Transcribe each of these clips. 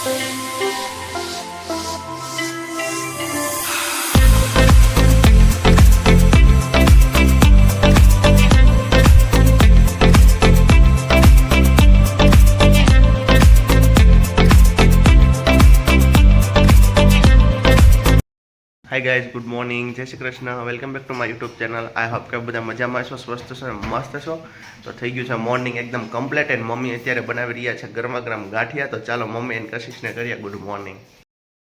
Hi guys, good morning, જય Shri Krishna, welcome back to my YouTube channel. I hope કે બધા મજામાં છો, સ્વસ્થ છો, મસ્ત છો. તો થઈ ગયું છે મોર્નિંગ એકદમ કમ્પ્લીટ એન્ડ મમ્મી અત્યારે બનાવી રહ્યા છે ગરમા ગરમ ગાંઠિયા. તો ચાલો મમ્મી એન્ડ કશિશને કરીએ ગુડ મોર્નિંગ.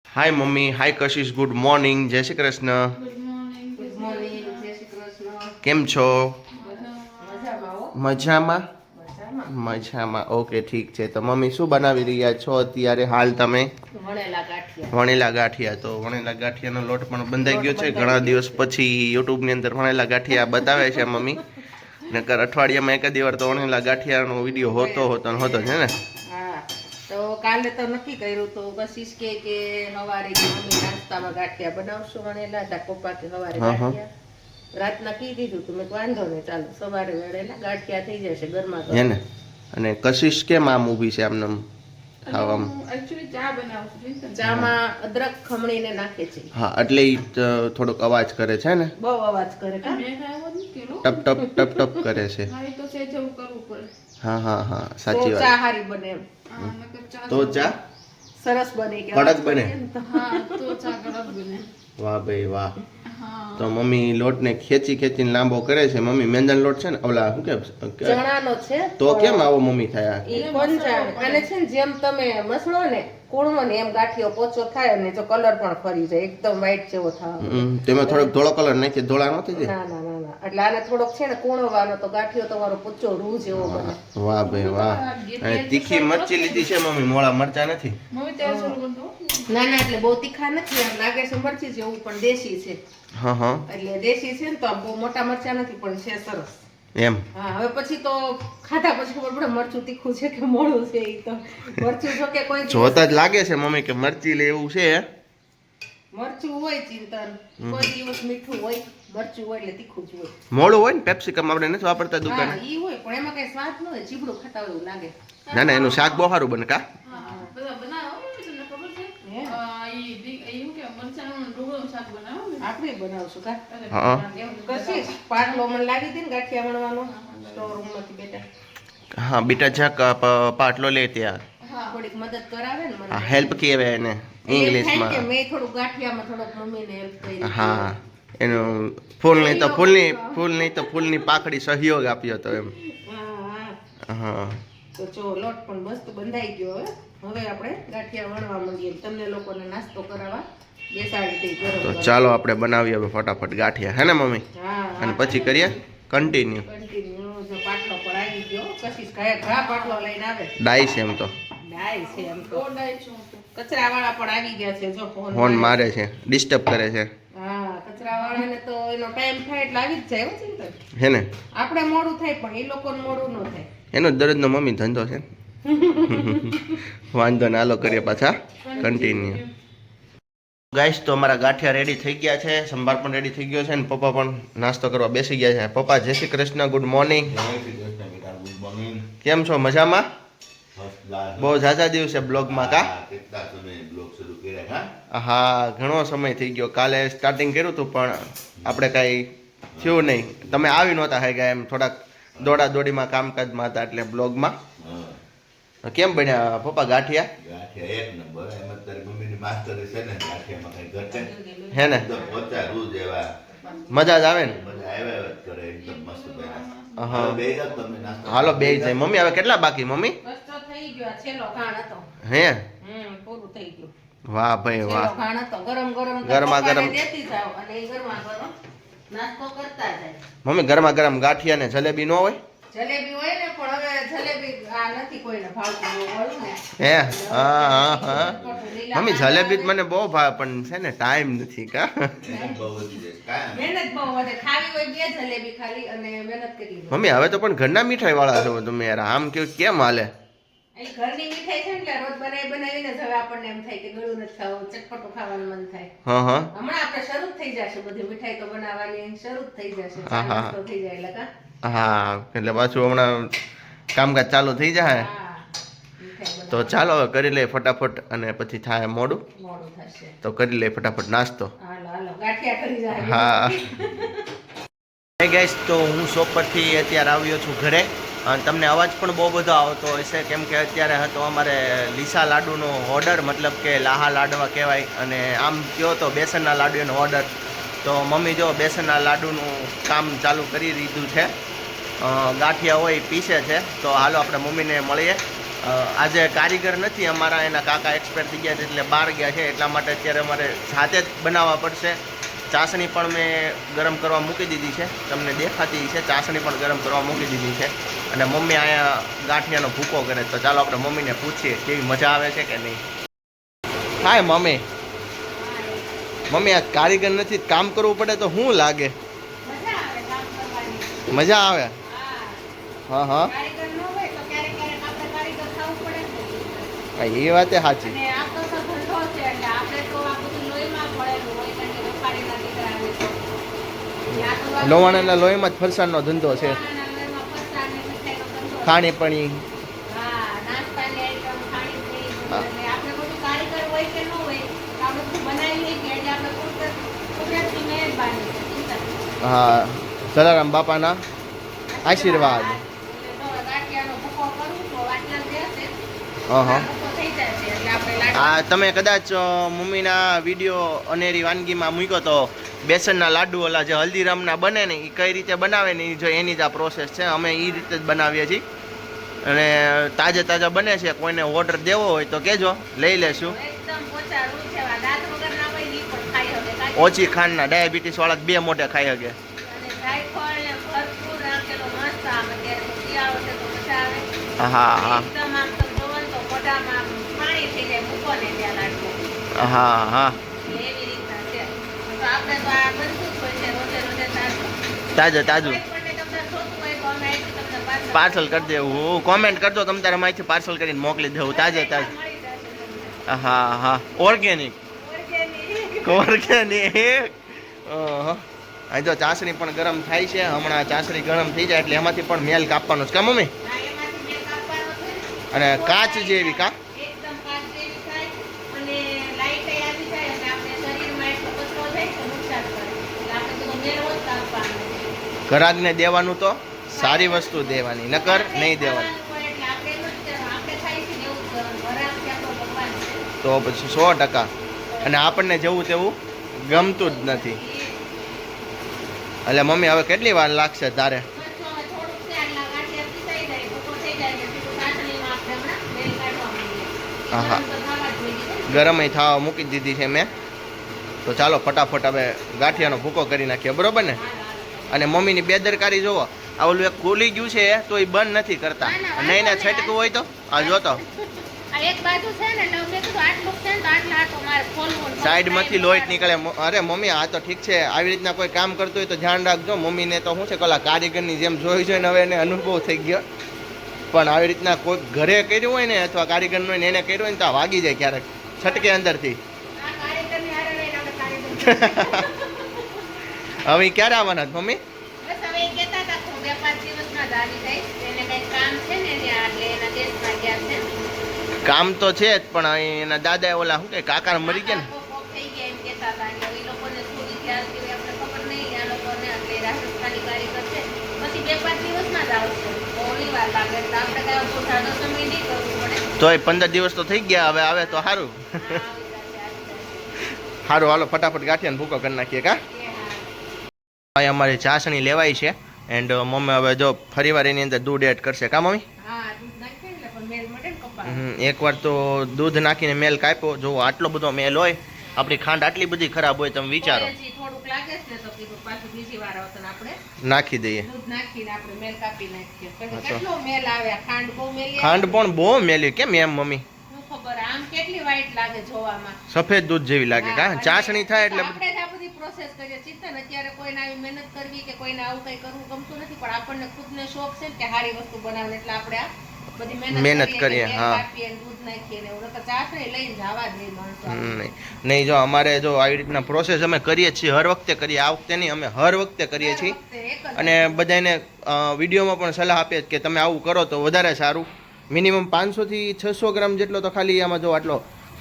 હાય મમ્મી, હાય કશિશ, ગુડ મોર્નિંગ, જય શ્રી કૃષ્ણ. કેમ છો? મજામાં મજામાં. ઓકે, ઠીક છે. તો મમ્મી શું બનાવી રહ્યા છો અત્યારે હાલ તમે? વણેલા ગાંઠિયા. તો વણેલા ગાંઠિયાનો લોટ પણ બંધાઈ ગયો છે. ઘણા દિવસ પછી યુટ્યુબની અંદર વણેલા ગાંઠિયા બતાવે છે મમ્મી. નકર અઠવાડિયામાં એકાદી વાર તો વણેલા ગાંઠિયાનો વિડીયો હોતો છે ને. તો કાલે તો નક્કી કર્યું તો કશિશ કે સવારે મમ્મી નાસ્તામાં ગાંઠિયા બનાવશું વણેલા. પપ્પા કે સવારે ગાંઠિયા રાતના કી દીધું તું. મેં વાંધો નહીં, ચાલો સવારે વણેલા ગાંઠિયા થઈ જશે ઘરમાં તો. હે ને? અને કશિશ કેમ આમ ઊભી છે આમને ખાવામાં? એક્ચ્યુઅલી ચા બનાવું છું. ચામાં અદરક ખમણીને નાખે છે. હા, એટલે ઈ થોડોક અવાજ કરે છે ને? બહુ અવાજ કરે છે. ટપ ટપ ટપ ટપ કરે છે. હા હા હા, સાચી વાત. ચા હારી બને એમ. તો ચા સરસ બને કે કડક બને. હા, તો ચા કડક બને. વાહ ભાઈ વાહ. તો મમ્મી લોટને ખેંચીને લાંબો કરે છે. મમ્મી મેંદાનો લોટ છે ને, ઓલા શું કે ચણાનો છે. તો કેમ આવો મમ્મી થયા? ઈ કોણ જાણે. અને છે ને જેમ તમે મસળો ને કૂણવો ને એમ ગાંઠિયો પોચો થાય ને જો કલર પણ ફરી જાય, એકદમ વ્હાઈટ જેવો થાય. તેમાં થોડોક ધોળો કલર નાખી, ધોળા નથી જાય. ના ના ના ના, એટલે આને થોડોક છે ને કૂણવાનો તો ગાંઠિયો તમારો પોચો રૂ જેવો બને. વાહ ભાઈ વાહ. અને તીખી મરચી લીધી છે મમ્મી, મોળા મરચા નથી. ના ના, એટલે બહુ તીખા નથી. એમ લાગે છે મરચી જેવું પણ દેશી છે. હા હા, એટલે દેશી છે ને તો બહુ મોટા મરચા નથી પણ છે સરસ એમ. હા, હવે પછી તો ખાધા પછી ખબર પડે મરચું તીખું છે કે મોળું છે. ઈ તો મરચું જો કે કોઈ જોતા જ લાગે છે મમ્મી કે મરચી લે એવું છે. મરચું હોય ચિંતન, કોઈ દિવસ મીઠું હોય, મરચું હોય એટલે તીખું જ હોય. મોળું હોય ને, પેપ્સિકમ આપણે નથી વાપરતા દુકાને. હા, ઈ હોય પણ એમાં કઈ સ્વાદ ન હોય, ચીબડું ખાતા હોય એવું લાગે. ના ના, એનું શાક બહુ સારું બને કા. આપણે બનાવશું કા. હા કશિશ પાટલો મને લાગી હતી ને ગાંઠિયા વણવાનો સ્ટોર રૂમ માંથી બેટા. હા બેટા, ઝાક પાટલો લે ત્યાં થોડીક મદદ કરાવે ને મને. હેલ્પ કહેવાય એને ઇંગ્લિશમાં. કે મેં થોડું ગાંઠિયામાં થોડોક મમ્મીને હેલ્પ કરી. હા, એનું ફૂલની પાખડી સહયોગ આપ્યો તો એમ. હા હા. તો જો લોટ પણ મસ્ત બંધાઈ ગયો. હવે આપણે ગાંઠિયા વણવા માંડીએ. તમને લોકોને નાસ્તો કરાવવા બેસાડી દઈ ગરમ. તો ચાલો આપણે બનાવીએ હવે ફટાફટ ગાંઠિયા, હે ને મમ્મી? હા, અને પછી કરીએ કન્ટિન્યુ. જો પાટલો પર આવી ગયો. કશિશ ઘણા પાટલો લઈને આવે. ડાઈ છે એમ તો. ડાય છે એમ તો. કચરાવાળા પણ આવી ગયા છે. જો ફોન મારે છે, ડિસ્ટર્બ કરે છે. હા, કચરાવાળાને તો એનો ટાઈમ થાય એટલે આવી જ જાય. ચિંતા હે ને? આપણે મોડું થાય પણ એ લોકોને મોડું ન થાય. એનો દરરોજનો મમ્મી ધંધો છે. વાંધો ને, હાલો કરીએ પાછા કન્ટિન્યુ. ગાઈસ, તો અમારા ગાંઠિયા રેડી થઈ ગયા છે, સંભાર પણ રેડી થઈ ગયો છે અને પપ્પા પણ નાસ્તો કરવા બેસી ગયા છે. પપ્પા જય શ્રી કૃષ્ણ, ગુડ મોર્નિંગ. કેમ છો? મજામાં? બહુ ઝાઝા દિવસે બ્લોગમાં કા? હા, ઘણો સમય થઈ ગયો. કાલે સ્ટાર્ટિંગ કર્યું હતું પણ આપણે કાંઈ થયું નહીં. તમે આવી નહોતા હે ગયા, એમ થોડાક દોડા દોડીમાં કામકાજમાં હતા એટલે બ્લોગમાં. કેમ બન્યા પપ્પા ગાંઠિયા? એક નંબર. એમાં તારી મમ્મીની માસ્ટરી છે ને ગાંઠિયામાં કઈ ઘટે હે ને? ઓછા રૂ જેવા મજા જ આવે ને? મજા આવ્યા જ કરે, એકદમ મસ્ત બન્યા. હા, બે જ તમે નાસ્તો હાલો બે જાય. મમ્મી હવે કેટલા બાકી મમ્મી? બસ તો થઈ ગયો. આ છેલ્લો ઘાણ હતો. હે? પૂરું થઈ ગયું. વાહ ભાઈ વાહ. છેલ્લો ઘાણ હતો. ગરમ ગરમ ગરમા ગરમ દેતી જાવ અને એ ગરમા ગરમ નાસ્તો કરતા જાય. મમ્મી ગરમા ગરમ ગાંઠિયા ને જલેબી નો હોય? જલેબી હોય ને પણ હવે જલેબી આ નથી કોઈને ભાવતું એવું ને. હે? હા હા હા. મમ્મી જલેબી મને બહુ ભાવે પણ છે ને ટાઈમ નથી કા. મહેનત બહુ વધી જાય કાંઈ. મહેનત બહુ વધે. ખાવી હોય બે જલેબી ખાલી અને મહેનત કરી. મમ્મી હવે તો પણ ઘરના મીઠાઈ વાળા છો તમે યાર, આમ કેમ હાલે? અહીં ઘરની મીઠાઈ છે ને એટલે રોજ બનાવીને જ હવે આપણને એમ થાય કે ગળું નથી ખાવું, ચટપટું ખાવાનું મન થાય. હા હા. હમણાં આપણે શરૂ થઈ જશે બધી મીઠાઈ તો બનાવવાની શરૂ થઈ જશે. હા, હા. નાસ્તો થઈ જાય એટલે કા. હા, એટલે પાછું હમણાં કામકાજ ચાલુ થઈ જાય. હા, ગાંઠિયા તો ચાલો હવે કરી લઈએ ફટાફટ અને પછી થાય મોડું, મોડું થશે. તો કરી લઈએ ફટાફટ નાસ્તો. હાલો હાલો ગાંઠિયા કરી જાય. હા હે ગાઈસ, તો હું શોપ પરથી અત્યારે આવ્યો છું ઘરે અને તમને અવાજ પણ બહુ બધો આવતો હશે કેમ કે અત્યારે હતો અમારે લીસા લાડુનો ઓર્ડર, મતલબ કે લાહા લાડવા કહેવાય, અને આમ કહો તો બેસનના લાડુનો ઓર્ડર. તો મમ્મી જો બેસનના લાડુનું કામ ચાલુ કરી દીધું છે, ગાંઠિયા હોય પીસે છે. તો હાલો આપણે મમ્મીને મળીએ. આજે કારીગર નથી અમારા, એના કાકા એક્સપાયર થઈ ગયા છે એટલે બહાર ગયા છે, એટલા માટે અત્યારે અમારે જાતે જ બનાવવા પડશે. ચાસણી પણ મેં ગરમ કરવા મૂકી દીધી છે, તમને દેખાતી છે. ચાસણી પણ ગરમ કરવા મૂકી દીધી છે અને મમ્મી અહીંયા ગાંઠિયાનો ભૂકો કરે. તો ચાલો આપણે મમ્મીને પૂછીએ કેવી મજા આવે છે કે નહીં. Hi mummy. મમ્મી, આ કારીગર નથી, કામ કરવું પડે તો શું લાગે? મજા આવે કામ કરવાની. મજા આવે. હા હા, કારીગર ન હોય તો ક્યારેક ક્યારેક આપણે કારીગર થવું પડે ને. એ વાતે સાચી. અને આ તો ધંધો છે એટલે આપણે તો આ બધું લોહીમાં પડેલું હોય, કારણ કે વેપારીના દીકરાને તો. આ તો વાત લોવાણાના લોહીમાં જ ફરસાણનો ધંધો છે. લોહીમાં ફરસાણ ને મીઠાઈનો ધંધો. ખાણીપણી. હા, નાસ્તાની આઈટમ, ખાણીપીણી બધું. હા. એટલે આપણે બધું કારીગર હોય કે ન હોય તો આપણે બધું બનાવી લઈએ કે એટલે આપણે કુદરતની મહેરબાની છે. ચિંતા નહીં. હા, જલારામ બાપાના આશીર્વાદ. એટલે તો ગાંઠિયાનો ભૂકો કરું તો આટલા જ રહેશે. હા. ભૂકો થઈ જશે એટલે આપણે લાડુ. આ તમે કદાચ મમ્મીના વિડીયો અનેરી વાનગીમાં મૂક્યો તો બેસનના લાડુ ઓલા જે હલ્દીરામના બને ને એ કઈ રીતે બનાવે ને એ જો એની જ આ પ્રોસેસ છે. અમે એ રીતે જ બનાવીએ છીએ અને તાજા બને છે. કોઈને ઓર્ડર દેવો હોય તો કહેજો, લઈ લેશું. એકદમ પોચા રૂ છે, દાંત વગરના હોય ને ઈ પણ ખાઈ શકે. કાચી ઓછી ખાંડના, ડાયાબિટીસ વાળા 2 મોઢે ખાઈ શકે. અને જાયફળ ને ભરપૂર નાખેલો મસ્ત આમ અત્યારે તો શિયાળો છે તો મજા આવે. હા હા એકદમ આમ તો જોવો ને તો મોઢામાં આમ પાણી થઈ જાય મૂકો ને ત્યાં લાડુ. હા હા, એટલે એવી રીતના છે. તો આપણે તો આ બનતું જ હોય છે રોજે રોજે તાજું. તાજું કોઈ પણ તમને જોતું હોય તો અમે અહીંથી તમને પાર્સલ કરી દેવું. કોમેન્ટ કરજો, તમે તારે માહિતી પાર્સલ કરીને મોકલી દેવું. તાજે મળી જશે તમને. હા હા, ઓર્ગેનિક. ઓર્ગેનિક. અહીં જો ચાસણી પણ ગરમ થાય છે. હમણાં ચાસણી ગરમ થઈ જાય એટલે એમાંથી પણ મેલ કાપવાનો છે કા મમ્મી? હા, એમાંથી મેં કાપવાનો છે. અને કાચ જેવી કા? એકદમ કાચ જેવી થાય અને લાઈટ આવી જાય અને આપણે શરીરમાં એટલો કચરો જાય તો નુકસાન કરે. એટલે આપણે બધો મેળવો જ કાપવાનો. ઘરાકને દેવાનું તો સારી વસ્તુ દેવાની, નકર નહીં દેવાની. ખાવાનું હોય એટલે આપણે એમ જ કરવાનું. આપણે ખાઈએ છીએ ને એવું જ કરવાનું. ઘરાક છે આપણો ભગવાન છે. તો પછી 100%. અને આપણને જેવું તેવું ગમતું જ નથી. એટલે મમ્મી હવે કેટલી વાર લાગશે તારે? મરચું હવે થોડુંક છે, આટલા ગાંઠિયા પીસાઈ જાય, ભૂકો થઈ જાય એટલે સીધું ચાસણીમાં આપણે હમણાં મેલ કાઢવા માંડીએ. હા, હા. ગરમ તો થવા જ જોઈએ ને. ગરમ થવા મૂકી દીધી છે મેં. તો ચાલો ફટાફટ હવે ગાંઠિયાનો ભૂકો કરી નાખીએ, બરોબર ને? અને મમ્મીની બેદરકારી જોવો, આ ઓલું એક ખુલી ગયું છે તો એ બંધ નથી કરતા. નહીં ને છટકું હોય તો આ જોતો આ એક બાજુ છે ને એટલે મેં કીધું આટલું છે ને તો આટલા આટો મારે ખોલવું ને સાઈડમાંથી લોહીટ નીકળે. અરે મમ્મી, આ તો ઠીક છે, આવી રીતના કોઈ કામ કરતું હોય તો ધ્યાન રાખજો. મમ્મીને તો શું છે, કલા કારીગરની જેમ જોઈને હવે એને અનુભવ થઈ ગયો. પણ આવી રીતના કોઈ ઘરે કર્યું હોય ને અથવા કારીગરનું હોય ને એને કર્યું હોય ને તો આ વાગી જાય ક્યારેક, છટકે અંદરથી. આ કારીગરની હારે રહીને આપણે કારીગર હવે ઈ ક્યારે આવવાના છે મમ્મી? બસ હવે એ કહેતા હતા કે હું 2-5 દિવસમાં જ આવી જઈશ. એને કંઈક કામ છે ને ત્યાં એટલે એના દેશમાં ગયા છે. કામ તો છે જ, પણ અહીં એના દાદા ઓલા શું કે કાકા મરી ગયા ને. કોક થઈ ગયા એમ કહેતા હતા. એટલે એ લોકોને શું વિચાર થયો એ આપણે ખબર નહીં. આ લોકોને એટલે રાજસ્થાની કારીગર છે. પછી 2-5 દિવસમાં જ આવશે. ઓલી વાર લાગે એટલે આપણે કાંઈ બહુ જાજો સમય નહીં કરવું પડે. તોય 15 દિવસ તો થઈ ગયા, હવે આવે તો સારું. હા, આવી જશે. સારું, હાલો ફટાફટ ગાંઠિયાનો ભૂકો કરી નાખીએ કા. કે હા. અહીં અમારી ચાસણી લેવાય છે એન્ડ મમ્મી હવે જો ફરીવાર એની અંદર દૂધ એડ કરશે કા મમ્મી? હા, દૂધ નાખીએ ને એટલે પણ મેલ મળે ને કપા. એકવાર તો દૂધ નાખીને મેલ કાપ્યો. જો આટલો બધો મેલ હોય, આપણી ખાંડ આટલી બધી ખરાબ હોય, તમે વિચારો. હજી થોડુંક લાગે છે ને તો કીધું પાછું બીજી વાર આવશે ને આપણે નાખી દઈએ. દૂધ નાખીને આપણે મેલ કાપી નાખીએ. કારણ કે હા તો. કેટલો મેલ આવે. આ ખાંડ બહુ મેલી આવે. ખાંડ પણ બહુ મેલી કેમ એમ મમ્મી? શું ખબર આમ કેટલી વ્હાઈટ લાગે જોવામાં. સફેદ દૂધ જેવી લાગે હા, કા? અને ચાસણી થાય એટલે આપણે જ આ બધી પ્રોસેસ કરીએ. ચિંતા ને અત્યારે કોઈને આવી મહેનત કરવી કે કોઈને આવું કઈ કરવું ગમતું નથી, પણ આપણને ખુદને શોખ છે ને કે સારી વસ્તુ બનાવવાની, એટલે આપણે આ બધી મહેનત કરીએ, કે મેલ હા. કાપીએ ને દૂધ નાખીએ ને એવું. નકર ચાસણી લઈને જવા જ નહીં માણસો. નહીં, જો અમારે જો આવી રીતના પ્રોસેસ અમે કરીએ છીએ, હર વખતે કરીએ. આ વખતે નહીં, અમે હર વખતે કરીએ છીએ. એક જ અને બધાને વિડીયોમાં પણ સલાહ આપીએ કે તમે આવું કરો તો વધારે સારું. મિનિમમ 500 થી 600 ગ્રામ જેટલો તો ખાલી આમાં જો આટલો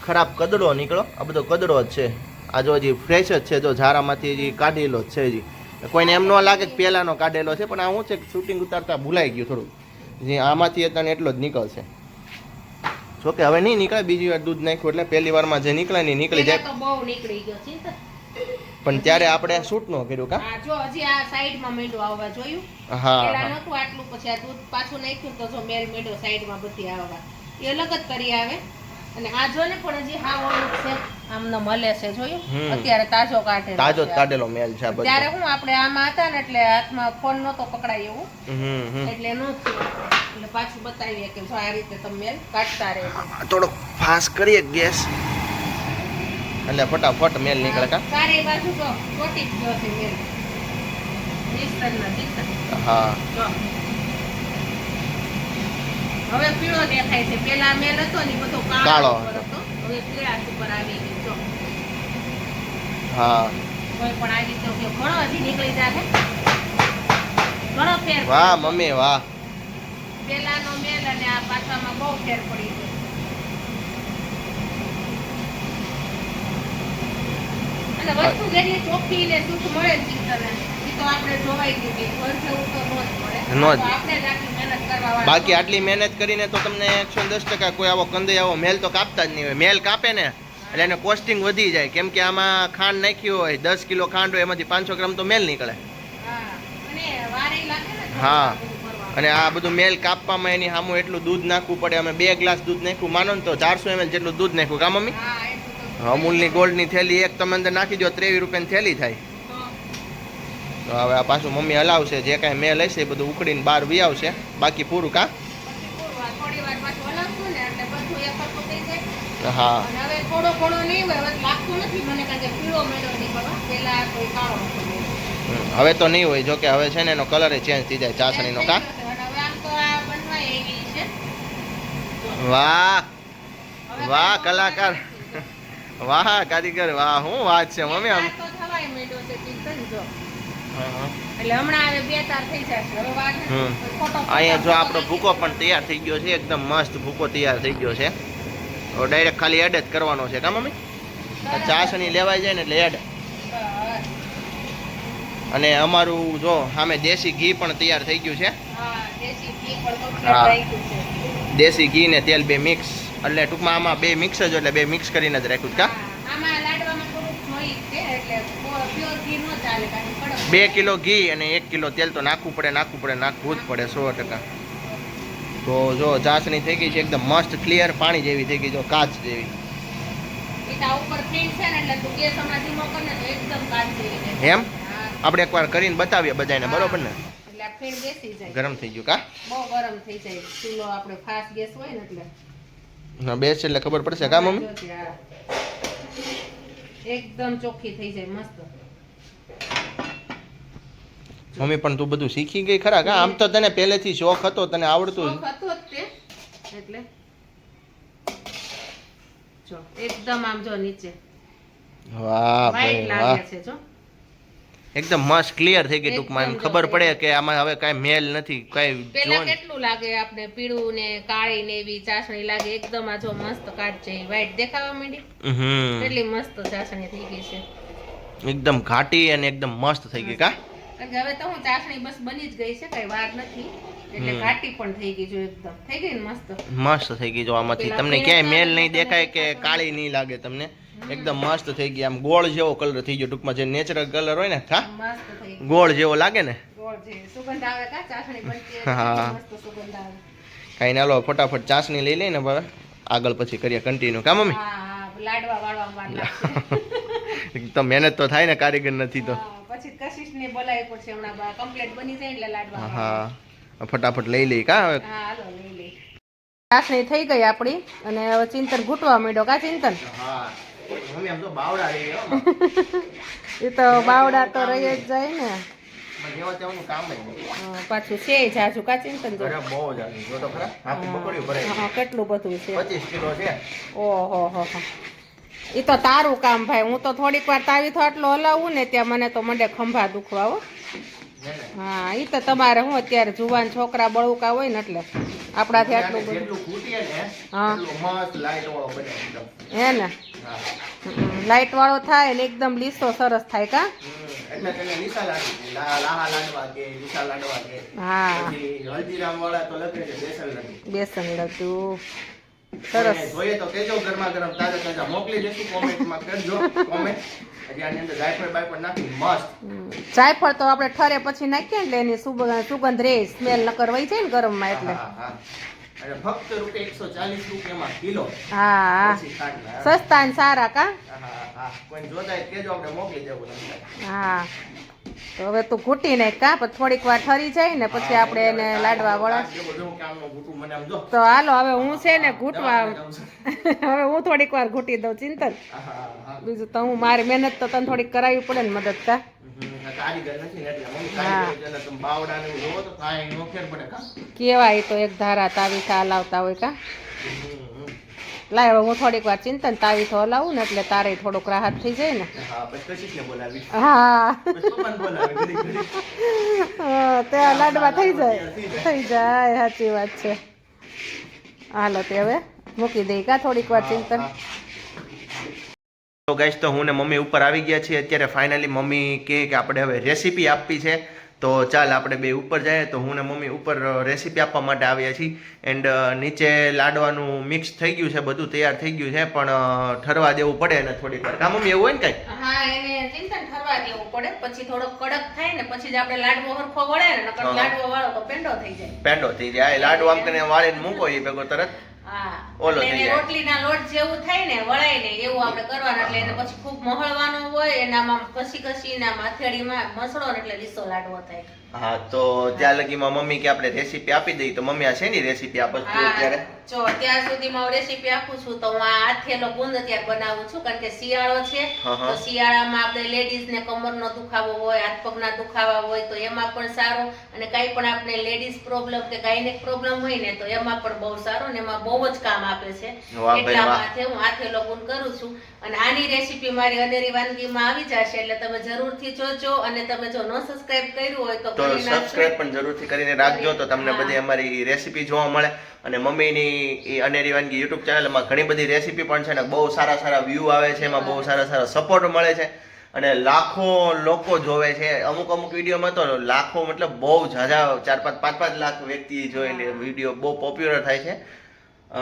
ખરાબ કદડો નીકળો. આ બધો કદડો જ છે. આ જો હજી ફ્રેશ જ છે, જો ઝારામાંથી હજી કાઢેલો જ છે હજી. કોઈને એમ ન લાગે કે પહેલાંનો કાઢેલો છે, પણ આ શું છે કે શૂટિંગ ઉતારતા ભૂલાઈ ગયું થોડું. જે આમાંથી અત્યારે એટલો જ નીકળશે. જોકે હવે નહીં નીકળે, બીજી વાર દૂધ નાખ્યું એટલે પહેલી વારમાં જે નીકળે ને નીકળી જાય. તો બહુ નીકળી ગયો છે તો. પણ ત્યારે આપણે શૂટ ન કર્યું કા. હા જો હજી આ સાઈડમાં મેંડો આવવા જોયું. હા પેલા નતું આટલું, પછી આ દૂધ પાછું નાખ્યું તો જો મેંડો સાઈડમાં બધી આવવા. એ અલગ જ કરી આવે. અને આ જો ને પણ હજી હા ઓલું છે, આમને મળે છે જોયું. અત્યારે તાજો કાઢેલો. તાજો જ કાઢેલો મેલ છે આ બધો. ત્યારે હું આપણે આમાં હતા ને એટલે હાથમાં ફોન નતો પકડાય એવું. એટલે નો એટલે પાછું બતાવીએ કે જો આ રીતે તમે મેલ કાઢતા રહે. થોડો ફાસ્ટ કરીએ ગેસ એટલે ફટાફટ મેલ નીકળે કા. ચારે બાજુ જો ચોટી જ ગયો છે મેલ. નિસ્તરના નિસ્તર. હા જો હવે પીળો દેખાય છે. પેલા મેલ હતો ને બધો કાળો હતો, હવે પીળા ઉપર આવી ગયો. હા કોઈ પણ આવી તો કે ઘણો હજી નીકળી જાય. ઘણો ફેર. વાહ મમ્મી વાહ. પેલાનો મેલ અને આ પાછામાં બહુ ફેર પડી ગયો. અને વસ્તુ જેટલી ચોખ્ખી ને શુદ્ધ મળે ને ચિંતને એ તો આપણે જોવાઈ ગયું કે ઘર જેવું તો નો જ મળે. નો જ. તો આપણે જ આટલી મહેનત કરવા વાળા. બાકી આટલી મહેનત કરીને તો તમને 110% કોઈ આવો કંદે આવો મેલ તો કાપતા જ નહીં હોય. મેલ કાપે ને એટલે એને કોસ્ટિંગ વધી જાય, કેમ કે આમાં ખાંડ નાખ્યું હોય, 10 કિલો ખાંડ હોય, એમાંથી 500 ગ્રામ તો મેલ નીકળે. હા અને વારે લાગે ને. હા અને આ બધું મેલ કાપવામાં એની સામું એટલું દૂધ નાખવું પડે. અમે 2 ગ્લાસ દૂધ નાખ્યું, માનો ને તો 400 ml જેટલું દૂધ નાખ્યું કા મમ્મી. હા એટલું તો. અમૂલની ગોલ્ડની થેલી એક તમે અંદર નાખી દો 23 રૂપિયાની થેલી થાય. તો હવે આ પાછું મમ્મી હલાવશે, જે કાંઈ મેલ હશે એ બધું ઉકળીને બહાર વી આવશે. બાકી પૂરું કા. થોડી વાર પાછું હલાવશું ને એટલે બધું એકઠું થઈ જાય. હા અને હવે થોડો ઘણો નહીં હોય, હવે લાગતું નથી મને કારણ કે પીળો મેળો નીકળવા. પેલા કોઈ કાળો હતો. હવે તો નહીં હોય, જોકે હવે છે ને એનો કલર ચેન્જ થઈ જાય ચાસણીનો કા. હવે આમ તો આ બનવાય એવી છે. વાહ હવે વાહ તો કલાકાર, વાહ કારીગર, વાહ શું વાત છે મમ્મી. આમ આ તો થવાય મેળો છે ચિંતન જો. હા. એટલે હમણાં હવે 2-4 થઈ જશે. હવે વાર નથી. ખોટો અહીંયા જો આપણો ભૂકો પણ તૈયાર થઈ ગયો છે, એકદમ મસ્ત ભૂકો તૈયાર થઈ ગયો છે. હવે ડાયરેક્ટ ખાલી એડ જ કરવાનો છે કા મમ્મી. ચાસણી લેવાઈ જાય ને એટલે એડ. અને અમારું જો સામે દેશી ઘી પણ તૈયાર થઈ ગયું છે. હા દેશી ઘી પણ complete હા. રાખ્યું છે. દેશી ઘી ને તેલ બે મિક્સ, એટલે ટૂંકમાં આમાં બે મિક્સ જ, એટલે બે મિક્સ કરીને જ રાખ્યું કા. હા, આમાં લાડવામાં થોડુંક મોઈ છે એટલે પ્યોર ઘી ન ચાલે કારણ કે કડક. 2 કિલો ઘી અને 1 કિલો તેલ તો નાખવું પડે નાખવું જ પડે 100%. તો જો ચાસણી થઈ ગઈ છે એકદમ મસ્ત ક્લિયર પાણી જેવી થઈ ગઈ, જો કાચ જેવી. એટા ઉપર ફીણ છે ને એટલે તું ગેસ હમણાં ધીમો કર ને તો એકદમ કાચ જેવી દેખાય. એમ હા આપણે એકવાર કરીને બતાવીએ બધાને, બરોબર ને. એટલે આ ફીણ બેસી જાય. ગરમ થઈ ગયું કા. બહુ ગરમ થઈ જાય. ચૂલો આપણે ફાસ્ટ ગેસ હોય ને એટલે. હા બેસ એટલે ખબર પડશે કા મમ્મી. જો ત્યાં. એકદમ ચોખ્ખી થઈ જાય મસ્ત. મમ્મી પણ તું બધું શીખી ગઈ ખરા કા. આમ તો તને પહેલેથી શોખ હતો, તને આવડતું જ. શોખ હતો જ તે એટલે જો એકદમ આમ જો નીચે વાહ વ્હાઈટ ભાઈ વાહ, લાગે છે જો. એકદમ મસ્ત ક્લિયર થઈ ગઈ. ટૂંકમાં એમ એકદમ ખબર જો પડે કે આમાં હવે કાંઈ મેલ નથી, કાંઈ પેલા જો કેટલું લાગે આપણે પીળું ને કાળી ને એવી ચાસણી લાગે. એકદમ આ જો મસ્ત કાચ છે, વ્હાઈટ દેખાવા માંડી. કેટલી મસ્ત ચાસણી થઈ ગઈ છે. એકદમ ઘાટી અને એકદમ મસ્ત થઈ ગઈ કા. કારણ કે હવે તો હું ચાસણી બસ બની જ ગઈ છે, કઈ વાર નથી એટલે ઘાટી પણ થઈ ગઈ જો એકદમ થઈ ગઈ ને મસ્ત. મસ્ત થઈ ગઈ જો. આમાંથી પેલા તમને પેલા ક્યાંય મેલ ચાલે નહીં તો દેખાય તને કે દેખાતો કાળી નહીં લાગે તમને. એકદમ મસ્ત થઈ ગઈ, આમ ગોળ જેવો કલર થઈ ગયો. ટૂંકમાં જે નેચરલ કલર હોય ને હા, મસ્ત થઈ ગઈ. ગોળ જેવો લાગે ને. ગોળ છે સુગંધ આવે કા ચાસણી બનતી હા. હોય મસ્ત સુગંધ આવે. કાંઈ ના લો ફટાફટ ચાસણી લઈ લઈને હવે આગળ પછી કરીએ કન્ટિન્યુ કા મમ્મી. હા લાડવા વાળવામાં વાર લાગશે. તો મહેનત તો થાય ને, કારીગર નથી તો. હા, પછી કશિશને બોલાવી પડશે હમણાં કમ્પ્લીટ બની જાય એટલે લાડવા. હા ફટાફટ લઈ લઈ કા હવે. હા હાલો લઈ લઈ. ચાસણી થઈ ગઈ આપણી અને હવે ચિંતન ઘૂંટવા માંડ્યો કા ચિંતન. હા મમ્મી આમ તો બાવડા રહી ગયો. એ તો બાવડા તો રહી જ જાય ને. જેવા તેવાનું કામ જ નહીં. પાછું છે જાજુ કા ચિંતન જો. અરે બહુ જ આવી જો તો ખરા આખું બકડ્યું ભરાય. હા કેટલું બધું છે. 25 કિલો છે. ઓહો હો હો. એ તો તારું કામ ભાઈ. હું તો થોડીક વાર તાવી તો આટલો હલાવું ને ત્યાં મને તો મંડે ખંભા દુખવા હો. હા ઈ તો તમારે હું અત્યારે જુવાન છોકરા બળુકા હોય ને એટલે આપણાથી આટલું બધું જેટલું ખૂટીએ ને હા. એટલું મસ્ત લાઈટ વાળો બને એકદમ. હે ને હા. લાઈટ વાળો થાય ને એકદમ લીસો સરસ થાય કા એટલે તેને લીસા લાડવા લાહા લાડવા કે લીસા લાડવા કે હા પછી હલ્દીરામ વાળા તો લખે છે બેસન લાડુ. બેસન લડ્ડુ સરસ અને જોઈએ તો કેજો ગરમા ગરમ તાજા તાજા મોકલી દેશું કોમેન્ટમાં કરજો કોમેન્ટ હજી આની અંદર જાયફળ બાયફળ નાખી મસ્ત જાયફળ તો આપણે ઠરે પછી નાખીએ ને એટલે એની સુગંધ રે સ્મેલ ન કરવાઈ જાય ને ગરમમાં એટલે હા હા અને ફક્ત રૂપિયા 140 રૂપિયામાં કિલો હા ઓછી ખાંડના. સસ્તા ને સારા કા હા હા કોઈ જોતા હોય તો કેજો આપણે મોકલી દેવું તમને. હા તો હવે તું ઘૂટી નાખ કા પછી થોડીક વાર ઠરી જાય ને પછી આપણે એને લાડવા વળા જો બધું કામનું ઘૂંટું મને આમ જો. તો હાલો હવે હું છે ને ઘૂંટવા દવાખાને જાઉં છું. હવે હું થોડીક વાર ઘૂંટી દઉં ચિંતન હા હા બીજું તો હું મારી મહેનત તો તને થોડીક કરાવવી પડે ને મદદ કા કારીગર નથી ને એટલે મમ્મી હા. કારીગર છે એટલે તમે બાવડાને એવું જોવો તો કાંઈ નો ફેર પડે કા. કેવાય તો એક ધારા તાવીથા હલાવતા હોય કા લાય હવે હું થોડીક વાર ચિંતન તાવીથો હલાવું ને એટલે તારે થોડુંક રાહત થઈ જાય ને હા પછી કશીશને બોલાવી હા પછી પપ્પાને બોલાવી ઘડીક ઘડીક. હા, ત્યાં લાડવા થઈ જાય સાચી વાત છે હાલો તે હવે મૂકી દઈ કા થોડીક વાર ચિંતન તો ગાઈસ તો હું ને મમ્મી ઉપર આવી ગયા છીએ અત્યારે ફાઇનલી મમ્મી કહે કે આપણે હવે રેસીપી આપવી છે તો ચાલ આપણે બે ઉપર જઈએ તો હું ને મમ્મી ઉપર રેસીપી આપવા માટે આવ્યા છીએ એન્ડ નીચે લાડવાનું મિક્સ થઈ ગયું છે બધું તૈયાર થઈ ગયું છે પણ ઠરવા દેવું પડે ને થોડીક વાર કા મમ્મી એવું હોય ને કઈ હા એને ચિંતન ઠરવા દેવું પડે પછી થોડો કડક થાય ને પછી જ આપણે લાડવો હરખો વળે ને નકર હા. લાડવો વાળો તો પેંડો થઈ જાય પેંડો થઈ જાય આ લાડુ આમ કરીને વાળીને મૂકો એ ભેગો તરત હા ઓલો એટલે થઈ એને જાય. રોટલીના લોટ જેવું થાય ને વળાય ને એવું આપણે કરવાનું એટલે એને પછી ખૂબ મહળવાનું હોય એનામાં કસી એનામાં હથેળીમાં મસળો ને એટલે લીસો લાડવો થાય હા તો ત્યાં લગીમાં મમ્મી કે આપણે રેસીપી આપી દઈ તો મમ્મી આ શેની રેસીપી આપો છો અત્યારે જો ત્યાં સુધીમાં હું રેસીપી આપું છું તો હું આ આથેલો ગુંદ અત્યારે બનાવું છું કારણ કે શિયાળો છે હા, હા. તો શિયાળામાં આપણે લેડીઝ ને કમરનો દુખાવો હોય હાથ પગના દુખાવા હોય તો એમાં પણ સારો અને કાંઈ પણ આપણે લેડીઝ પ્રોબ્લેમ કે ગાયનેક પ્રોબ્લેમ હોય ને તો એમાં પણ બહુ સારો ને એમાં બહુ જ કામ આપે છે વાહ ભાઈ, એટલા વાહ. માટે હું આથેલો ગુંદ કરું છું અને આની રેસીપી મારી અનેરી વાનગીમાં આવી જશે એટલે તમે જરૂરથી જોજો અને તમે જો ન સબસ્ક્રાઇબ કર્યું હોય તો તો કરી નાખજો. સબસ્ક્રાઇબ પણ જરૂરથી કરીને રાખજો તો તમને હા. બધી અમારી રેસીપી જોવા મળે અને મમ્મીની એ અનેરી વાનગી યુટ્યુબ ચેનલમાં ઘણી બધી રેસીપી પણ છે ને બહુ સારા સારા વ્યૂ આવે છે એમાં બહુ સારા સારા સપોર્ટ મળે છે અને લાખો લોકો જોવે છે અમુક અમુક વિડીયોમાં તો લાખો મતલબ બહુ ઝાઝા 4-5 લાખ વ્યક્તિ જોઈને વિડીયો બહુ પોપ્યુલર થાય છે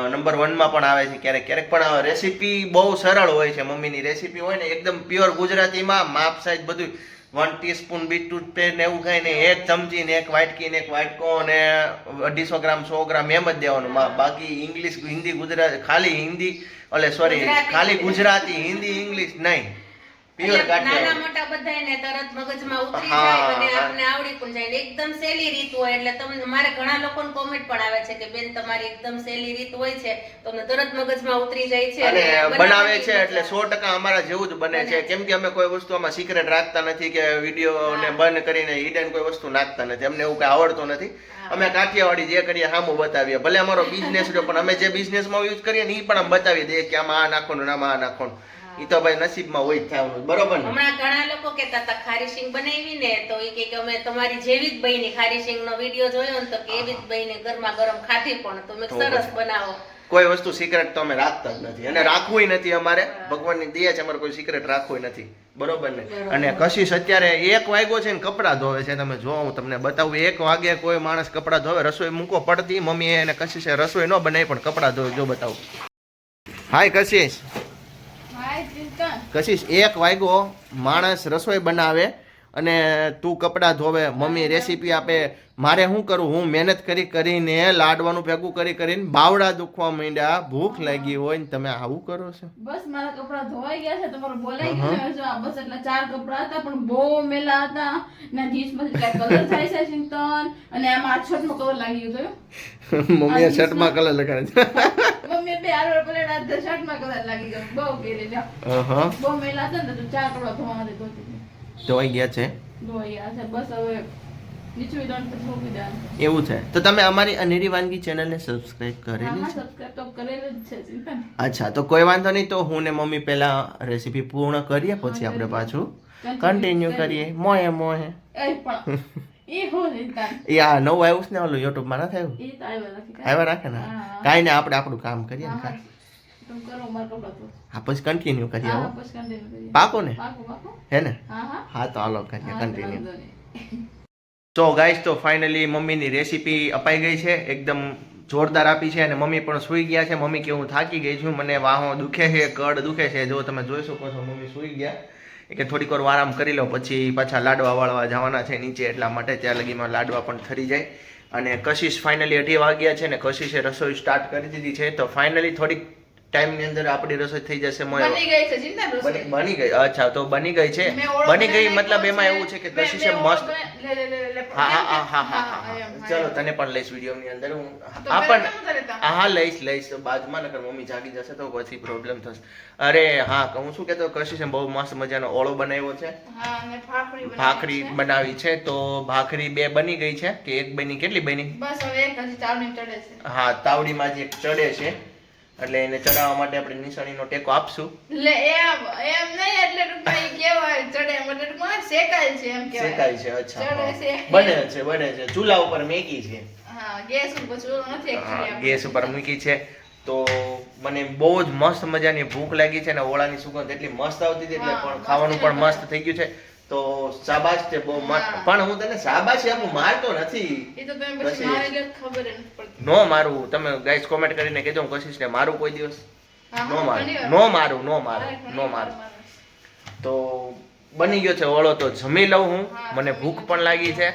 નંબર 1 માં પણ આવે છે ક્યારેક ક્યારેક પણ રેસીપી બહુ સરળ હોય છે મમ્મીની રેસીપી હોય ને એકદમ પ્યોર ગુજરાતીમાં માપ સાઈઝ બધું 1 ટીસ્પૂન બીટ ટૂથપેસ્ટ ને એવું કઈ નહીં 1 ચમચી ને 1 વાટકી ને 1 વાટકો અને 250 ગ્રામ 100 ગ્રામ એમ જ દેવાનું બાકી ઇંગ્લિશ હિન્દી ગુજરાતી ખાલી હિન્દી ખાલી ગુજરાતી હિન્દી ઇંગ્લિશ નહીં પ્યોર એટલે નાના કાઠિયાવાડી મોટા બધાયને તરત મગજમાં ઉતરી હા, જાય અને હા. આપને આવડી પણ જાય ને એકદમ સહેલી રીત હોય એટલે તમને મારે ઘણા લોકોને કોમેન્ટ પણ આવે છે કે બેન તમારી એકદમ સહેલી રીત હોય છે તમને તરત મગજમાં ઉતરી જાય છે અને બનાવે બનાવવાની છે એટલે મજા. 100% અમારા જેવું જ બને છે કેમ કે અમે કોઈ વસ્તુ આમાં સિક્રેટ રાખતા નથી કે વિડીયો ને હા. બંધ કરીને હિડન કોઈ વસ્તુ નાખતા નથી અમને એવું કઈ આવડતું નથી હા. અમે કાઠિયાવાડી જે કરીએ સામું બતાવીએ ભલે અમારો બિઝનેસ રહ્યો પણ અમે જે બિઝનેસમાં યુઝ કરીએ ને એ પણ અમે બતાવી દઈએ કે આમાં આ નાખવાનું ને આમાં આ નાખવાનું એ તો ભાઈ નસીબમાં હોય જ થવાનું બરોબર ને હમણાં ઘણા લોકો કહેતા હતા ખારી સિંગ બનાવી ને તો એ કે અમે તમારી જેવી જ બની ખારી સિંગ નો વિડીયો જોયો ને તો કે એવી જ બની ગરમા ગરમ ખાધી પણ તમે તો સરસ પછી. બનાવો કોઈ વસ્તુ સિક્રેટ તો અમે રાખતા જ નથી અને રાખવું નથી અમારે ભગવાનની દયા છે અમારે કોઈ સિક્રેટ રાખવું નથી બરોબર ને બરોબર. અને કશિશ અત્યારે 1 વાગ્યો છે ને કપડાં ધોવે છે તમે જો હું તમને બતાવું 1 વાગે કોઈ માણસ કપડાં ધોવે રસોઈ મૂકો પડતી મમ્મી એને કશિશે રસોઈ ન બનાવી પણ કપડાં ધોવે જો બતાવું હાય કશિશ કશિશ 1 વાગ્યો માણસ રસોઈ બનાવે અને તું કપડાં ધોવે મમ્મી રેસીપી આપે મારે શું કરું હું મહેનત કરીને લાડવાનું ભેગું કરીને બાવડા દુખવા માંડ્યા ભૂખ લાગી હોય ને તમે આવું કરો છો બસ મારા કપડા ધોવાઈ ગયા છે તમારો બોલાઈ ગયો છે જો આ બસ એટલે 4 કપડા હતા પણ બહુ મેલા હતા ને જીન્સમાં કઈ કલર થાય છે ચિંતન અને આમાં આ શર્ટમાં કલર લાગી ગયો મમ્મીએ શર્ટમાં કલર લગાડે છે મમ્મી બે આરો પલેટ આ શર્ટમાં કલર લાગી ગયો બહુ પહેરી લ્યો બહુ મેલા હતા ને તો 4 કપડા ધોવા માટે ધોતી ધોઈ ગયા છે ધોઈ ગયા છે બસ હવે નીચું દોન પર ધોવી દેવાનું એવું છે તો તમે અમારી અનેરી વાનગી ચેનલને સબસ્ક્રાઇબ કરેલી આમાં છે સબસ્ક્રાઇબ તો કરેલું જ છે ચિંતન અચ્છા તો કોઈ વાંધો નહીં તો હું ને મમ્મી પહેલા રેસીપી પૂર્ણ કરીએ પછી આપણે પાછું કન્ટિન્યુ કરીએ મોહે મોહે એ પણ એ હો ચિંતા એ આ નવું આવ્યું છે ને ઓલું યુટ્યુબમાં નથી આવ્યું એ તો આવ્યા નથી આવ્યા રાખે ને હા. કાંઈ ને આપણે આપણું કામ કરીએ ને હા, કાંઈ. તમે કરો મારા કપડા તો હા પછી કન્ટિન્યુ કરીએ હા હો. પછી continue કરીએ. પાકો ને પાકું હે ને હા હા હા તો હાલો કરીએ હા, કન્ટિન્યુ. વાંધો નહીં. તો ગાઈસ તો ફાઇનલી મમ્મીની રેસીપી અપાઈ ગઈ છે એકદમ જોરદાર આપી છે અને મમ્મી પણ સૂઈ ગયા છે. મમ્મી કે હું થાકી ગઈ છું, મને વાહો દુખે છે, કડ દુખે છે. જો તમે જોઈ શકો છો મમ્મી સૂઈ ગયા કે થોડીક વાર આરામ કરી લો પછી પાછા લાડવા વાળવા જવાના છે નીચે, એટલા માટે ત્યાં લગીમાં લાડવા પણ ઠરી જાય. અને કશિશ ફાઇનલી 2:30 વાગ્યા છે ને કશિશે રસોઈ સ્ટાર્ટ કરી દીધી છે. તો ફાઇનલી થોડીક ટાઈમની અંદર આપણી રસોઈ થઈ જશે. બની ગઈ છે ચિંતા ન રસોઈ. બની ગઈ, અચ્છા તો બની ગઈ છે. મેં ઓળો બની ગઈ બનાવી મતલબ નાખ્યો એમાં છે. એવું છે કે મેં કશિશે ઓળો મસ્ત લે. હા હા હા હા હા હા એમ, હા, ચલો એમ. તને પણ લઈશ વિડીયોની અંદર હું તો આ પહેલા પણ કેમ કરે તમે? હા લઈશ બાજુમાં નકર મમ્મી જાગી જશે તો પછી પ્રોબ્લેમ થશે. અરે હા હું શું કહેતો કશિશે બહુ મસ્ત મજાનો ઓળો બનાવ્યો છે, હા અને ભાખરી બનાવી ભાખરી છે. બનાવી છે. તો ભાખરી 2 બની ગઈ છે કે 1 બની, કેટલી બની? બસ હવે એક હજી ચાવડી ચડે છે. હા તાવડીમાં જે ચડે છે એટલે એને ચડાવવા માટે આપણે નિશાનીનો ટેકો આપશું. લે એમ નહીં એટલે ટૂંકમાં ઈ કહેવાય ચડે એમ એટલે ટૂંકમાં શેકાય છે એમ કહેવાય. શેકાય છે અચ્છા ચડે હા. છે. બને છે ચૂલા ઉપર મેકી છે. હા ગેસ ઉપર ચૂલો નથી હા, actually આપણે. ગેસ ઉપર મૂકી છે. તો મને બહુ જ મસ્ત મજાની ભૂખ લાગી છે ને ઓળાની સુગંધ એટલી મસ્ત આવતી હતી એટલે હા, પણ મસ્ત ખાવાનું પણ લાગે. મસ્ત થઈ ગયું છે. તો શાબાશ છે બહુ મસ્ત. હા. પણ હું તને શાબાશી આપું, મારતો નથી. ઈ તો તમે બસ પછી એ જ. મારે એટલે ખબર ય નથી પડતી. નો મારું, તમે ગાઈસ કોમેન્ટ કરીને કહેજો હું કશિશને મારું કોઈ દિવસ. હા, નો હા, મારું, ઘણી વાર. નો મારું, નો મારે મારું, ઘણી નો વાર મારું. મારે. તો બની ગયો છે ઓળો તો જમી લઉં હું. હા, મને જમી ભૂખ લઉં. પણ લાગી છે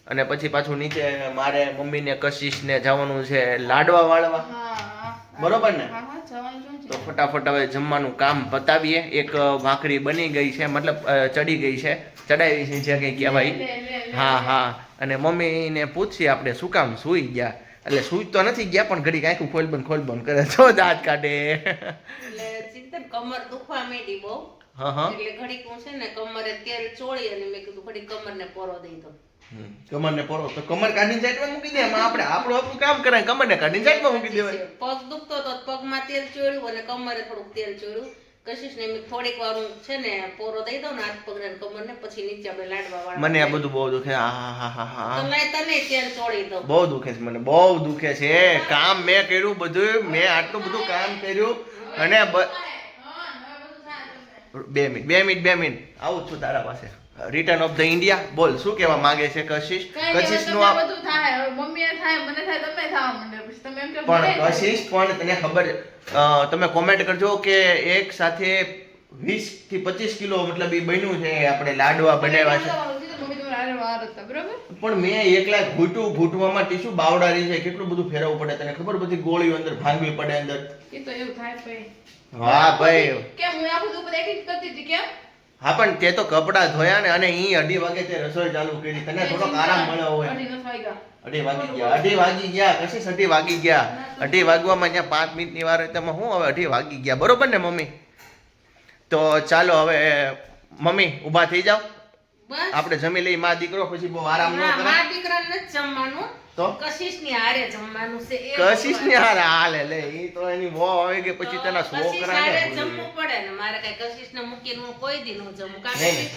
અને પછી પાછું નીચે મારે મમ્મીને કશિશને જવાનું છે લાડવા વાળવા. હા, હા. બરોબર ને? હા, હા, જવાનું શું છે? તો ફટાફટ હવે જમવાનું કામ પતાવીએ. એક ભાખરી બની ગઈ છે, મતલબ ચડી ગઈ છે, ચડાવી છે જે કંઈ કહેવાય. લે. હા હા અને મમ્મીને પૂછીએ આપણે શું કામ સૂઈ ગયા, એટલે સૂઈ તો નથી ગયા પણ ઘડીક આંખું ખોલ બંધ કરે છો દાંત કાઢે. એટલે ચિંતન કમર દુખવા માંડી બહુ હા હા એટલે ઘડીક હું છે ને કમરે તેલ ચોળી અને મેં કીધું ઘડીક કમરને પોરો દઈ દઉં. કમરને પોરો તો કમર કાઢીને સાઈડમાં મૂકી દે. એમાં આપણે આપણું કામ કરાય, કમરને કાઢીને સાઈડમાં મૂકી દેવાય. પગ દુખતો તો પગમાં તેલ ચોળ્યું અને કમરે થોડુંક તેલ ચોળ્યું. કશિશને મેં થોડીક વાર હું છે ને પોરો દઈ દઉં ને હાથ પગને ને કમરને, પછી નીચે આપણે લાડવા વાળવા મને આ બધું બહુ દુખે. હા હા હા હા હા તો તને તેલ ચોળી દઉં. બહુ દુખે છે, મને બહુ દુખે છે. કામ મેં કર્યું બધું, મેં આટલું બધું કામ કર્યું અને 2 મિનિટ આવું જ છું તારા પાસે. રિટર્ન ઓફ ધ ઇન્ડિયા બોલ શું કહેવા માંગે છે કશિશ? કશિશ નું બધું થાય હવે મમ્મીએ થાય મને થાય તમે થવા માંડે પછી તમે એમ કહો પણ મને થાય. કશિશ પણ તને ખબર તમે કોમેન્ટ કરજો કે એક સાથે 20 થી 25 કિલો મતલબ એ બન્યું છે આપણે લાડવા બનાવ્યા છે. મમ્મી તમારા હારે વાર હતા બરોબર. પણ મેં એકલા ઘૂંટવામાં ટીસ્યુ બાવડારી છે, કેટલું બધું ફેરવવું પડે તને ખબર? બધી ગોળીઓ અંદર ભાંગવી પડે અંદર. એ તો એવું થાય ભાઈ. વાહ ભાઈ. કેમ હું આ બધું બધું એકલી જ કરતી હતી કેમ? હા પણ તે તો કપડા ધોયા ને અને ઈ 2:30 વાગે તે રસોઈ ચાલુ કરી. તને થોડોક આરામ મળ્યો હોય. અઢી નથી વાગ્યા. 2:30 વાગી ગયા કશિશ 2:30 વાગી ગયા. 2:30 વાગવામાં ત્યાં 5 મિનિટની વાર તેમાં હું હવે 2:30 વાગી ગયા બરોબર ને મમ્મી? તો ચાલો હવે મમ્મી ઊભા થઈ જાઓ, બસ આપણે જમી લઈ માં દીકરો, પછી બહુ આરામ ન ના, કરે. મારા દીકરાને નથી જમવાનું, તો કશિશની હારે જમવાનું છે. એ કશિશ ને હારે હાલે લે ઈ તો એની વહુ આવી ગઈ પછી તેના કશિશ હારે છોકરાને જમવું પડે ને મારે કઈ કશિશને મૂકીને હું કોઈ દી ન જમું. કારણ નહીં,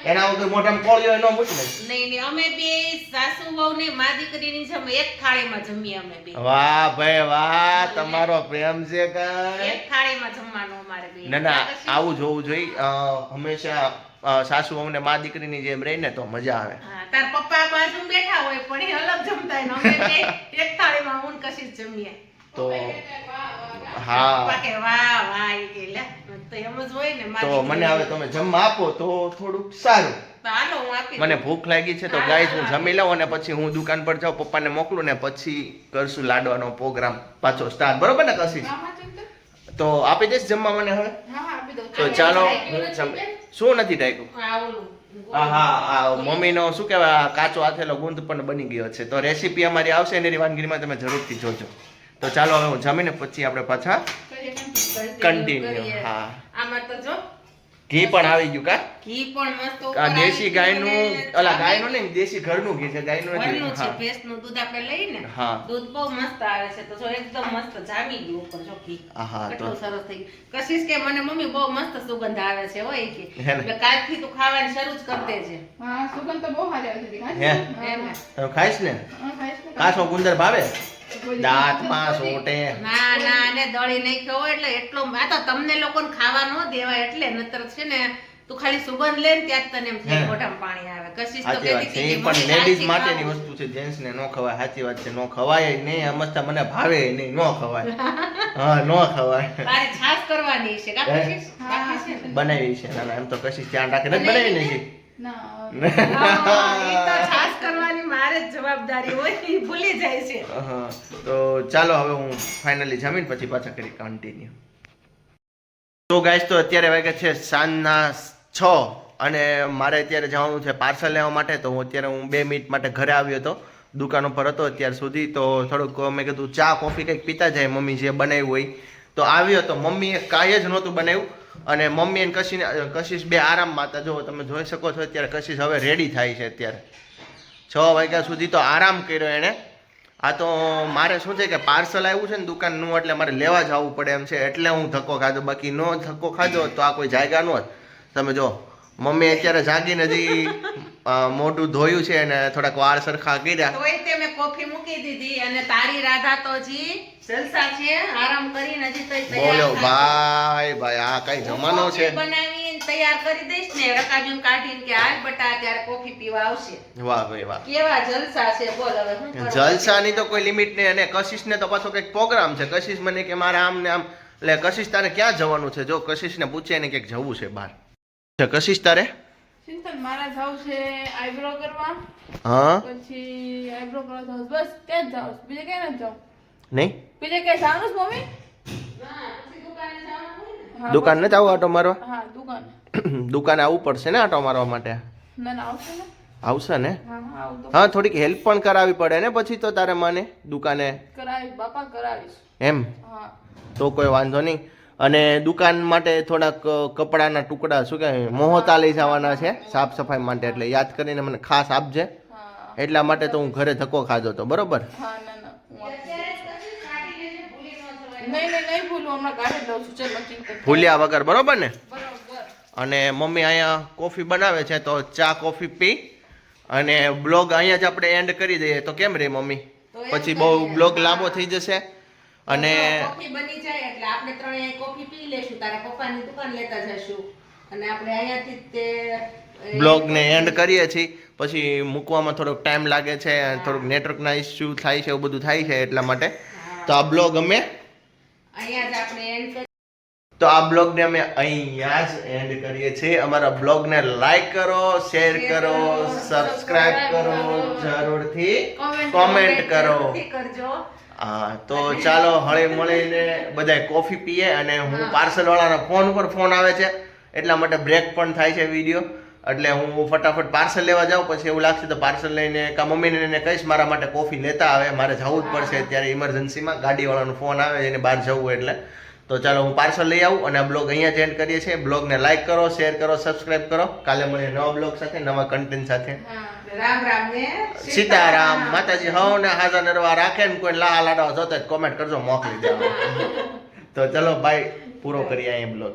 કે એના વગર મોઢામાં કોળિયો ન મૂકી દે. નહીં અમે બે સાસુ વહુ ને મા દીકરીની જમે એક થાળીમાં જમીએ અમે બે. વાહ ભાઈ વાહ, તમારો પ્રેમ છે કાંઈ. એક થાળીમાં જમવાનું અમારે બે. ના ના આવું જોવું જોઈએ. હંમેશા સાસુ વહુ ને મા દીકરીની જેમ રહીને તો મજા આવે. હા, તાર પપ્પા બાજુ બેઠા હોય પણ એ અલગ જમતા હોય ને અમે બે એક થાળીમાં હું ને કશિશ જમીએ. તો પપ્પા હા કે વાહ વાહ ઈ કે લે તો એમ જ હોય ને મારી તો મને હવે તમે જમવા આપો તો થોડુંક સારું. તો હાલો હું આપી દઉં. મને ભૂખ લાગી છે તો ગાઈસ હું જમી લઉં અને પછી હું દુકાન પર જાઉં, પપ્પાને મોકલું ને પછી કરશું લાડવાનો પ્રોગ્રામ પાછો સ્ટાર્ટ. બરોબર ને કશિશ? હા, હા, ચિંતન. તો આપી દઈશ જમવા મને હવે? હા, હા, આપી દઉં. તો ચાલો હું શું નથી ટાઈકું? આ ઓલું હા મમ્મીનો શું કહેવાય કાચો આથેલો ગુંદ પણ બની ગયો છે. તો રેસીપી અમારી આવશે એની વાનગીરીમાં તમે જરૂરથી જોજો. તો ચાલો હવે હું જમીને પછી આપણે પાછા કરીએ કેમ? કન્ટિન્યુ. હા આમાં તો જો ઘી પણ આવી ગયું કા ઘી પણ મસ્ત આ ઉપર આવી દેશી ગયું ગાયનું અને ઓલા ગાયનું નહીં દેશી ઘરનું ઘી છે ગાયનું નથી. ઘરનું છે હા. ભેંસનું દૂધ આપણે લઈએ ને હા. દૂધ બહુ મસ્ત આવે છે તો જો એકદમ મસ્ત જામી ગયું ઉપર જો ઘી હા, તો- કેટલું સરસ થઈ ગયું કશિશ કે મને મમ્મી બહુ મસ્ત સુગંધ આવે છે હોય કે હે ને? એટલે કાલથી તું ખાવાની શરૂ જ કરતે છે હા સુગંધ તો બહુ સારી આવતી હતી હે? એમ ને. તમે ખાઈશ ને ખાઈશ ને. કાચો ગુંદર ભાવે કોઈ દાંતમાં કોઈ- સોટે ના ના ને દળી નહીં ખાવો એટલે એટલો આ તો તમને લોકોને ખાવા ન દેવાય એટલે નતર છે ને તું ખાલી સુગંધ લે ને ત્યાં જ તને એમ થાય હે. મોઢામાં પાણી આવે કશિશ તો સાચી વાત કહેતી છે હતી એ કે પણ મમ્મી લેડીઝ કાલથી માટેની ખાવું. વસ્તુ છે જેન્ટ્સ ને નો ખવાય સાચી વાત છે નો ખવાય નહીં અમસ્તા મને ભાવે નહીં નો ખવાય હા નો ખવાય તારે છાશ કરવાની છે કા હે? કશિશ બાકી છે ને? બનાવી છે ના ના એમ તો કશી ધ્યાન રાખે નથી બનાવી નથી ના હા, ઈ તો છાશ કરવાની મારે જ જવાબદારી હોય ઈ ભૂલી જાય છે હા તો ચાલો હવે હું ફાઇનલી જમીન પછી પાછા કરી કન્ટિન્યુ તો ગાઈસ તો અત્યારે વાગ્યા છે સાંજના 6 અને મારે અત્યારે જવાનું છે પાર્સલ લેવા માટે તો હું 2 મિનિટ માટે ઘરે આવ્યો હતો દુકાન ઉપર હતો અત્યાર સુધી તો થોડુંક મેં કીધું ચા કોફી કંઈક પીતા જાય મમ્મી જે બનાવ્યું હોય તો આવ્યો તો મમ્મીએ કાંઈ જ નહોતું બનાવ્યું અને મમ્મી અને કશિશ બે આરામમાં હતા જો તમે જોઈ શકો છો અત્યારે કશિશ હવે રેડી થાય છે અત્યારે 6 વાગ્યા સુધી તો આરામ કર્યો એણે આ તો મારે શું છે કે પાર્સલ આવ્યું છે ને દુકાનનું એટલે મારે લેવા જવું પડે એમ છે એટલે હું ધક્કો ખાધો બાકી નો ધક્કો ખાધો તો આ કોઈ જાયગા નો જ તમે જો મમ્મી અત્યારે જાગીને હજી મોઢું ધોયું છે અને થોડાક વાળ સરખા કર્યા તોય તે મેં કોફી મૂકી દીધી અને તારી રાધા તો જી જલસા છે આરામ કરીને હજી તોય તૈયાર બોલો થાય. ભાઈ આ કઈ જમાનો કોફી છે બનાવીને તૈયાર કરી દઈશ ને રકાબીન કાઢીને કે આજ બટા ત્યારે કોફી પીવા આવશે વાહ ભાઈ વાહ કેવા જલસા છે બોલ હવે શું કરવાનું? જલસાની તો કોઈ લિમિટ નહીં અને કશિશને તો પાછો કંઈક પ્રોગ્રામ છે કશિશ મને કે મારે આમ ને આમ એટલે કશિશ તારે ક્યાં જવાનું છે જો કશિશને પૂછે ને ક્યાંક જવું છે બહાર કશિશ તારે ચિંતન મારા જાવ છે આઈબ્રો કરવા હા પછી આઈબ્રો કરવા જાવ બસ ત્યાં જ જાવ બીજે ક્યાં નથી જાવ નહીં બીજે ક્યાં જવાનું છે મમ્મી હા, પછી દુકાને જવાનું હોય ને. હા, દુકાન નથી આવું આટો મારવા હા દુકાન દુકાને આવવું પડશે ને આટો મારવા માટે ના ના આવશે ને આવશે ને હા હા આવું તો હા થોડીક હેલ્પ પણ કરાવી પડે ને પછી તો તારે મને દુકાને કરાવીશ બાપા કરાવીશ એમ હા તો કોઈ વાંધો નહીં અને દુકાન માટે થોડાક કપડાના ટુકડા શું કહેવાય મોહતા લઈ જવાના છે સાફ સફાઈ માટે એટલે યાદ કરીને મને ખાસ આપજે હા એટલા માટે તો હું ઘરે ધક્કો ખાધો તો બરોબર હા ના ના હું આપીશ. અત્યારે જ કશું કાઢી લેજે, ભૂલી ન જવાય. નહીં ભૂલું હમણાં કાઢી દઉં છું ચલો ચિંતન ભૂલ્યા વગર બરોબર ને બરોબર અને મમ્મી અહીંયા કોફી બનાવે છે તો ચા કોફી પી અને બ્લોગ અહીંયા જ આપણે એન્ડ કરી દઈએ તો કેમ રે મમ્મી પછી બહુ બ્લોગ લાંબો થઈ જશે અને કોફી બની જાય એટલે આપણે ત્રણેય કોફી પી લેશું તારા પપ્પાની દુકાન લેતા જશું અને આપણે અહીંયાથી જ તે બ્લોગને એન્ડ કરીએ છીએ પછી મૂકવામાં થોડોક ટાઈમ લાગે છે થોડુંક નેટવર્કના ઇસ્યુ થાય છે એવું બધું થાય છે એટલા માટે તો આ બ્લોગ અમે અહીંયા જ આપણે એન્ડ કરી તો આ બ્લોગને અમે અહીંયા જ એન્ડ કરીએ છીએ અમારા બ્લોગને લાઈક કરો શેર કરો સબસ્ક્રાઇબ કરો જરૂરથી કોમેન્ટ કરો જરૂરથી કરજો હા તો ચાલો હળી મળીને બધાય કોફી પીએ અને હું પાર્સલ વાળાના ફોન ઉપર ફોન આવે છે એટલા માટે બ્રેક પણ થાય છે વિડીયો એટલે હું ફટાફટ પાર્સલ લેવા જાઉં પછી એવું લાગશે તો પાર્સલ લઈને કા મમ્મીને એને કહીશ મારા માટે કોફી લેતા આવે મારે જવું જ પડશે અત્યારે ઇમરજન્સીમાં ગાડીવાળાનો ફોન આવે એને બહાર જવું એટલે તો ચાલો હું પાર્સલ લઈ આવું અને આ બ્લોગ અહીંયા જ એન્ડ કરીએ છીએ બ્લોગને લાઈક કરો શેર કરો સબસ્ક્રાઇબ કરો કાલે મળીએ નવા બ્લોગ સાથે નવા કન્ટેન્ટ સાથે રામ રામ ને સીતારામ માતાજી હવને હાજર નરવા રાખે ને કોઈ લાડા જોતા કોમેન્ટ કરજો મોકલી દેવા તો ચલો બાય પૂરો કરીએ અહીંયા બ્લોગ